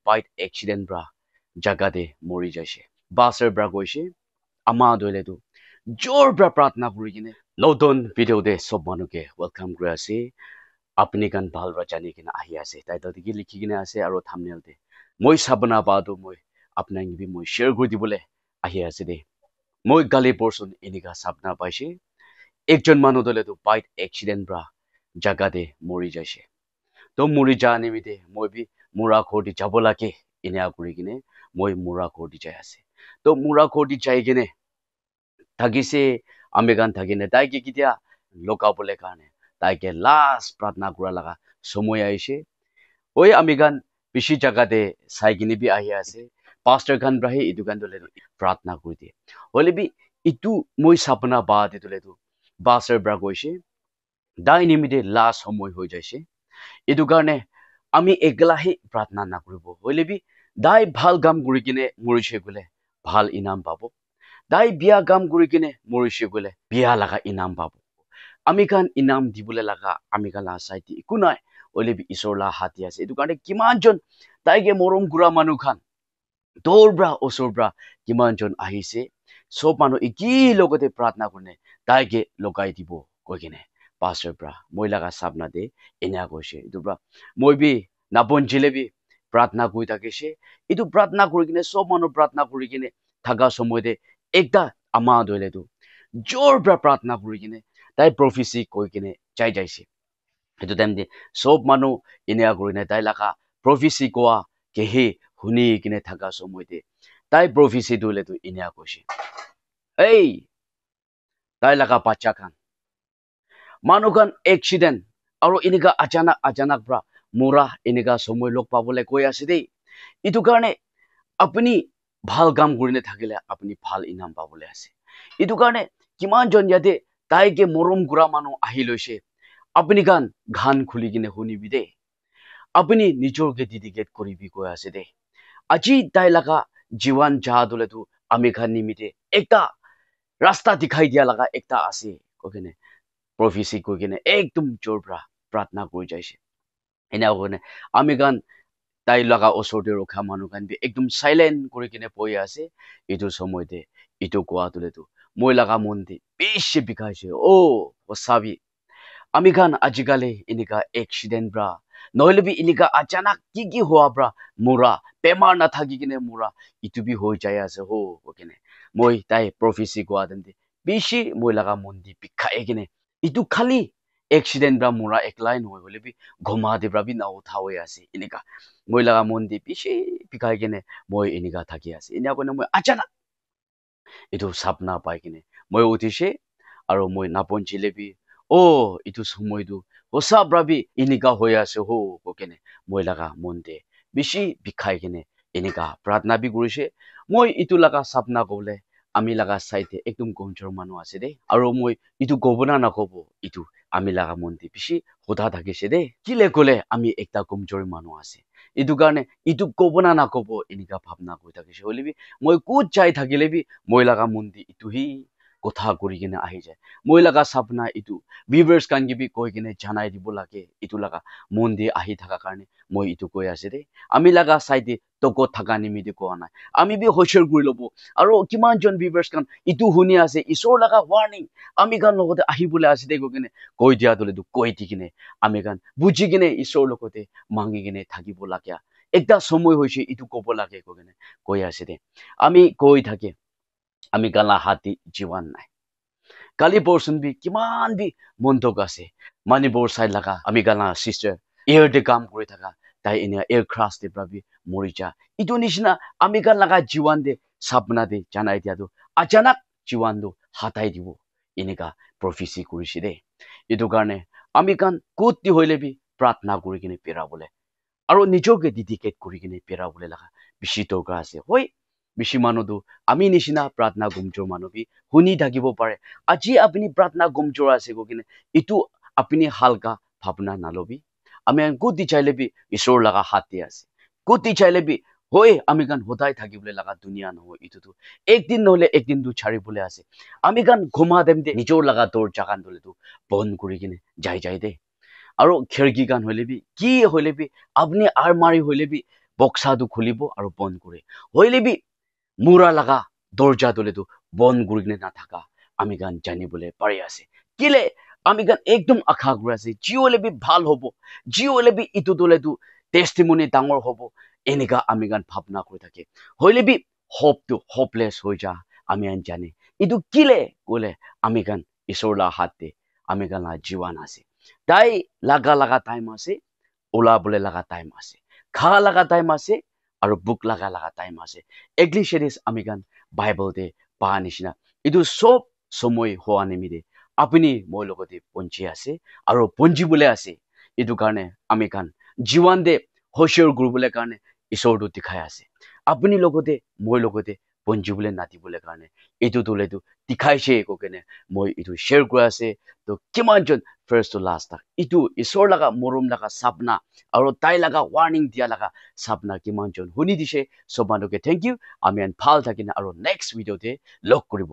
bite accident bra জাগাতে মৰি যাইছে বাছৰ ব্ৰা গৈছে আমা দলেতো জোৰ ব্ৰা প্ৰাৰ্থনা কৰি কিনে নতুন ভিডিঅ' দে সব মানুহকে ৱেলকাম কৰি আছে আপুনি গান ভাল ব্ৰা জানি কিনে আহি আছে টাইটেল কি লিখি কিনে আছে আৰু থাম্বনেল দে মই চাবনা পাতো মই আপোনাক বি মই শ্বেয়াৰ কৰি দিবলৈ আহি আছে দে মই গালি পৰচোন এনেকা চাবনা পাইছে একজন মানুহ দলেতো বাইট এক্সিডেন্ট ব্ৰা জাগাতে মৰি যাইছে তো মৰি যা নিমিতে মই বি মুৰা ঘৰটি যাব লাগে এনে কৰি কিনে মই মুৰা ঘৰটি যাই আছে তো মুৰা ঘৰটি যাই কিনে থাকিছে আমি গান থাকিনে তাইকে কেতিয়া লকাবলৈ কাৰণে তাইকে লাষ্ট প্ৰাৰ্থনা কৰা লগা সময় আহিছে ঐ আমি গান বেছি জাগাতে চাই কিনে বি আহি আছে পাষ্টাৰ গান ব্ৰাহে ইটো গান দলে প্ৰাৰ্থনা কৰি দিয়ে হ'লে বি ইটো মই চাপনা বা দিলেতো বাছৰ ব্ৰা গৈছে দাই নিমিতে লাষ্ট সময় হৈ যাইছে এইটো কাৰণে আমি একলাহে প্ৰাৰ্থনা নকৰিব হ'লে বি দাই ভাল কাম কৰি কিনে মৰিছে গ'লে ভাল ইনাম পাব দাই বিয়া কাম কৰি কিনে মৰিছে গ'লে বিয়া লগা ইনাম পাব আমি কান ইনাম দিবলৈ লগা আমি কান চাইতি একো নাই হ'লে বি ঈশ্বৰ লা হাতী আছে এইটো কাৰণে কিমানজন তাইকে মৰম কৰা মানুহ খান দৌৰ ব্ৰা ওচৰ ব্ৰা কিমানজন আহিছে সব মানুহ একি লগতে প্ৰাৰ্থনা কৰে তাইকে লগাই দিব কৈ কিনে পাছৰ ব্ৰা মই লগা চাবনা দে এনে কৈছে এইটো ব্ৰা মই বি নাপঞ্চিলে বি প্ৰাৰ্থনা কৰি থাকিছে এইটো প্ৰাৰ্থনা কৰি কিনে সব মানুহ প্ৰাৰ্থনা কৰি কিনে থাকা সময়তে একটা আমা দলেতো জোৰ ব্ৰা প্ৰাৰ্থনা কৰি কিনে তাই প্ৰফেচি কৈ কিনে যাই যাইছে সেইটো টাইম দে সব মানুহ এনে কৰি তাই লগা প্ৰফেচি কোৱা কেহে শুনি কিনে থাকা সময়তে তাই প্ৰফেচি দলেতো এনে কৈছে এই তাই লগা বাচ্চা খান মানুহ খান এক্সিডেন্ট আৰু এনেকা আচানক ব্ৰা মৰা এনেকা সময় লগ পাবলৈ কৈ আছে দেই এইটো কাৰণে আপুনি ভাল কাম কৰি থাকিলে আপুনি ভাল ইনাম পাবলৈ আছে এইটো কাৰণে কিমানজন ইয়াতে তাইকে মৰম কৰা মানুহ আহি লৈছে আপুনি গান খুলি কিনে শুনিবি দেই আপুনি নিজৰকে ডেডিকেট কৰিবি কৈ আছে দেই আজি তাই লগা জীৱন যা দলেতো আমি খান নিমিতে একটা ৰাস্তা দেখাই দিয়া লগা একটা আছে কৈ কিনে প্ৰফেচি কৈ কিনে একদম জোৰ ব্ৰা প্ৰাৰ্থনা কৰি যাইছে এনে কাৰণে আমি গান তাই লগা ওচৰতে ৰখা মানুহ গান বি একদম চাইলেণ্ট কৰি কিনে পৰি আছে এইটো সময়তে এইটো কোৱা তোলেতো মই লগা মন দি বেছি বিষাইছে সঁচাবি আমি গান আজিকালি এনেকা এক্সিডেন্ট ব্ৰা নহলে বি এনেকা আচানক কি হোৱা ব্ৰা মৰা বেমাৰ নাথাকি কিনে মৰা ইটো বি হৈ যাই আছে কিনে মই তাই প্ৰফেচি কোৱা দেন বেছি মই লগা মন দি বিষাই কিনে ইটো খালি এক্সিডেন্ট ব্ৰা মৰা একলাই নহয় হ'লে বি ঘমা দি ব্ৰা বি নাও হৈ আছে এনেকা মই লগা মন দি বেছি বিষাই কিনে মই এনেকা থাকি আছে এনে কাৰণে মই আচানক এইটো চাপনা পাই কিনে মই উঠিছে আৰু মই নাপঞ্চিলে বি এইটো সময়টো সঁচা ব্ৰা বি এনেকা হৈ আছে কেনে মই লগা মন দে বেছি বিষাই কিনে এনেকা প্ৰাৰ্থনা বি কৰিছে মই ইটো লগা চাপনা কবলে আমি লগা চাইতে একদম কমজোৰ মানুহ আছে দেই আৰু মই ইটো কব না নকব ইটো আমি লগা মন দি বেছি সোধা থাকিছে দেই কিলে কলে আমি একটা কমজোৰ মানুহ আছে এইটো কাৰণে ইটো কব না নকব এনেকা ভাৱনা কৰি থাকিছে হ'লে বি মই ক'ত যাই থাকিলে বি মই লগা মন দি ইটো সি কথা কৰি কিনে আহি যায় মই লগা চাপনা ইটো ভিউৱাৰ্ছ কান বি কৈ কিনে জানাই দিব লাগে ইটো লগা মন দি আহি থকা কাৰণে মই ইটো কৈ আছে দেই আমি লগা চাইতে তকত থকা নিমিতে কোৱা নাই আমি বি হৈচৰ কৰি ল'ব আৰু কিমানজন ভিউৱাৰ্ছ কান ইটো শুনি আছে ঈশ্বৰ লগা ৱাৰ্ণিং আমি গান লগতে আহিবলৈ আছে দে কিনে কৈ দিয়া দলেতো কৈ দি কিনে আমি গান বুজি কিনে ঈশ্বৰৰ লগতে মাঙি কিনে থাকিব লাগে একটা সময় হৈছে ইটো কব লাগে কিনে কৈ আছে দে আমি কৈ থাকে আমি গালা হাতী জীৱন নাই কালি পৰচোন বি কিমান বি মন্তক আছে মানিবৰ চাই লগা আমি গালা চিষ্টাৰ এয়াৰ দে কাম কৰি থাকা তাই এনে এয়াৰ ক্ৰাছ দে পৰা বি মৰি যা ইটো নিচিনা আমি গান লগা জীৱন দে চাপনা দে জানাই দিয়াতো আচানক জীৱনটো হাতাই দিব এনেকা প্ৰফেচি কৰিছে দেই এইটো কাৰণে আমি গান ক'ত দি হইলে বি প্ৰাৰ্থনা কৰি কিনে পেৰাবলে আৰু নিজকে ডেডিকেট কৰি কিনে পেৰাবলে লগা বেছি দৰকাৰ আছে বেছি মানুহটো আমি নিচিনা প্ৰাৰ্থনা কমজোৰ মানুহ বি শুনি থাকিব পাৰে আজি আপুনি প্ৰাৰ্থনা কমজোৰ আছে কিনে ইটো আপুনি হালকা ভাৱনা নালবি আমি ক'ত দি চাইলে বি ঈশ্বৰ লগা হাতী আছে ক'ত দি চাইলে বি আমি গান সদায় থাকিবলৈ লগা দুনিয়া নহয় ইটোতো একদিন নহলে একদিনটো ছাড়িবলৈ আছে আমি গান ঘুমা দেম দে নিজৰ লগা দৰজা গান দলেতো বন্ধ কৰি কিনে যাই দে আৰু খিৰিকী গান হলে বি কি হলে বি আপুনি আৰ মাৰি হলে বি বক্সা তো খুলিব আৰু বন্ধ কৰে হইলে বি মুৰা লাগা দরজা দলে তো বন্ধ করে না থাকা আমি গান জানিবলে পারি আছে কিলে আমি গান একদম আশা করে আছে জি হলে বি ভাল হব জি হলে বি ইটো দলে তো টেস্টিমনি ডাঙর হব এনেকা আমি গান ভাবনা করে থাকে হইলে বি হোপলেস হয়ে যা আমি আন জানি ইটো কিলে কলে আমি গান ঈশ্বরলা হাতে আমি গান জীবন আছে তাই লাগা টাইম আছে ওলাবলে লাগা টাইম আছে খা লাগা টাইম আছে আৰু বুক লাগা টাইম আছে এগ্লিশেরিস আমি গান বাইবেলতে পা নিচিনা ইটো সব সময় হওয়া নিমিতে আপনি মই লগতে পঞ্চি আছে আৰু পঞ্জিবলে আছে ইটো কাৰণে আমি গান জীবন দে হসিয়ৰ গুৰুবলে কাৰণে ঈশ্বৰটো দেখাই আছে আপনি লগতে মই লগতে পঞ্জিবলে নাতিবলে কাৰণে এইটো তোলেতো দেখাইছে কেনে মই ইটো শ্বেয়াৰ কৰি আছে তো কিমানজন ফাৰ্ষ্ট টু লাষ্ট তাক ইটো ঈশ্বৰ লগা মৰম লগা সাপনা আৰু তাই লগা ৱাৰ্নিং দিয়া লগা সাপনা কিমানজন শুনি দিছে সব মানুহকে থেংক ইউ আমি ভাল থাকিনে আৰু নেক্সট ভিডিঅ'তে লগ কৰিব